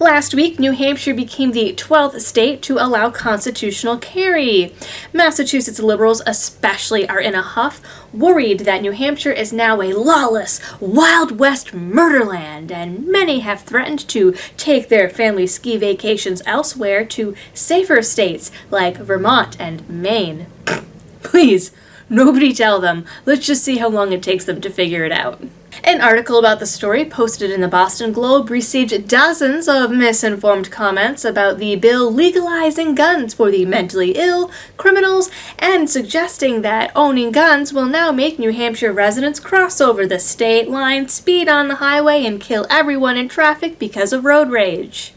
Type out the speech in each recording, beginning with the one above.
Last week, New Hampshire became the 12th state to allow constitutional carry. Massachusetts liberals especially are in a huff, worried that New Hampshire is now a lawless, Wild West murderland, and many have threatened to take their family ski vacations elsewhere to safer states like Vermont and Maine. Please, nobody tell them. Let's just see how long it takes them to figure it out. An article about the story posted in the Boston Globe received dozens of misinformed comments about the bill legalizing guns for the mentally ill, criminals, and suggesting that owning guns will now make New Hampshire residents cross over the state line, speed on the highway, and kill everyone in traffic because of road rage.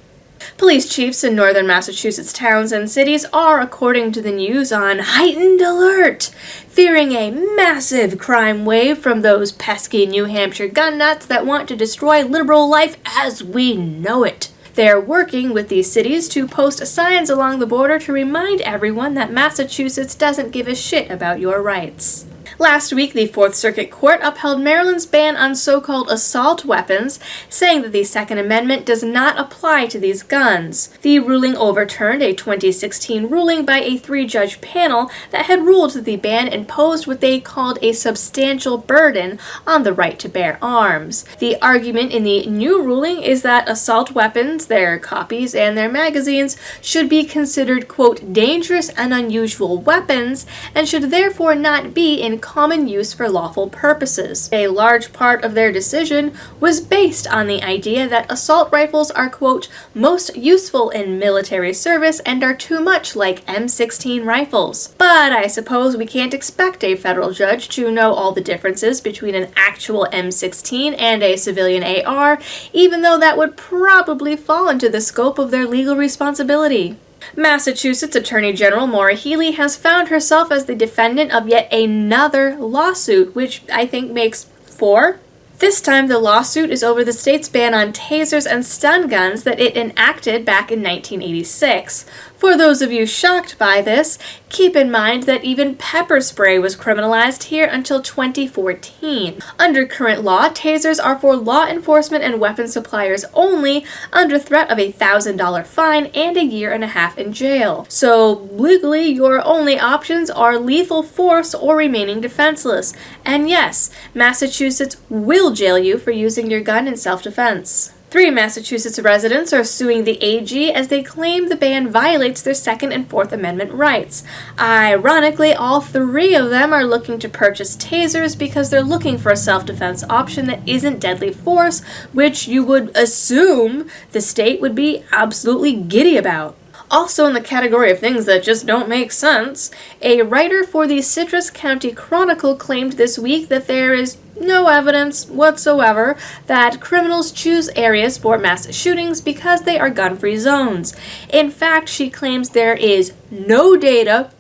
Police chiefs in northern Massachusetts towns and cities are, according to the news, on heightened alert, fearing a massive crime wave from those pesky New Hampshire gun nuts that want to destroy liberal life as we know it. They're working with these cities to post signs along the border to remind everyone that Massachusetts doesn't give a shit about your rights. Last week, the Fourth Circuit Court upheld Maryland's ban on so-called assault weapons, saying that the Second Amendment does not apply to these guns. The ruling overturned a 2016 ruling by a 3-judge panel that had ruled that the ban imposed what they called a substantial burden on the right to bear arms. The argument in the new ruling is that assault weapons, their copies, and their magazines should be considered, quote, dangerous and unusual weapons, and should therefore not be in common use for lawful purposes. A large part of their decision was based on the idea that assault rifles are, quote, most useful in military service and are too much like M16 rifles. But I suppose we can't expect a federal judge to know all the differences between an actual M16 and a civilian AR, even though that would probably fall into the scope of their legal responsibility. Massachusetts Attorney General Maura Healey has found herself as the defendant of yet another lawsuit, which I think makes 4. This time, the lawsuit is over the state's ban on tasers and stun guns that it enacted back in 1986. For those of you shocked by this, keep in mind that even pepper spray was criminalized here until 2014. Under current law, tasers are for law enforcement and weapon suppliers only, under threat of a $1,000 fine and a 1.5 years in jail. So legally, your only options are lethal force or remaining defenseless. And yes, Massachusetts will jail you for using your gun in self-defense. 3 Massachusetts residents are suing the AG as they claim the ban violates their Second and Fourth Amendment rights. Ironically, all 3 of them are looking to purchase tasers because they're looking for a self-defense option that isn't deadly force, which you would assume the state would be absolutely giddy about. Also in the category of things that just don't make sense, a writer for the Citrus County Chronicle claimed this week that there is no evidence whatsoever that criminals choose areas for mass shootings because they are gun-free zones. In fact, she claims there is no data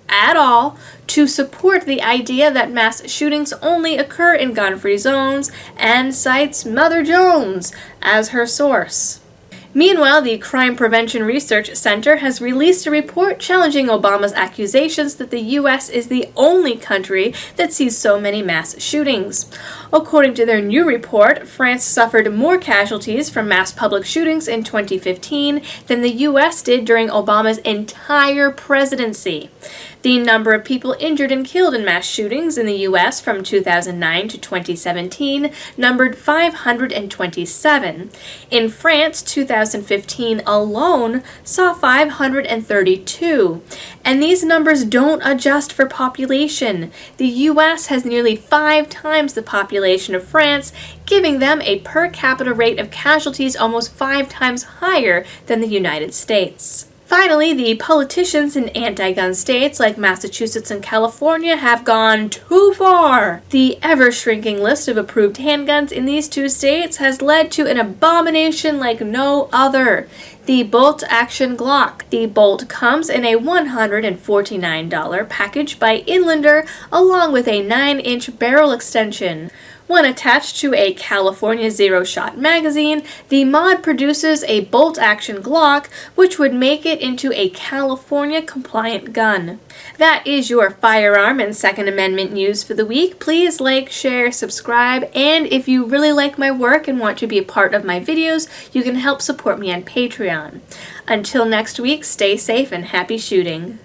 at all to support the idea that mass shootings only occur in gun-free zones, and cites Mother Jones as her source. Meanwhile, the Crime Prevention Research Center has released a report challenging Obama's accusations that the U.S. is the only country that sees so many mass shootings. According to their new report, France suffered more casualties from mass public shootings in 2015 than the U.S. did during Obama's entire presidency. The number of people injured and killed in mass shootings in the U.S. from 2009 to 2017 numbered 527. In France, 2015 alone saw 532. And these numbers don't adjust for population. The U.S. has nearly 5 times the population of France, giving them a per capita rate of casualties almost 5 times higher than the United States. Finally, the politicians in anti-gun states like Massachusetts and California have gone too far. The ever-shrinking list of approved handguns in these 2 states has led to an abomination like no other: the bolt-action Glock. The bolt comes in a $149 package by Inlander, along with a 9-inch barrel extension. When attached to a California zero-shot magazine, the mod produces a bolt-action Glock, which would make it into a California-compliant gun. That is your firearm and Second Amendment news for the week. Please like, share, subscribe, and if you really like my work and want to be a part of my videos, you can help support me on Patreon. Until next week, stay safe and happy shooting.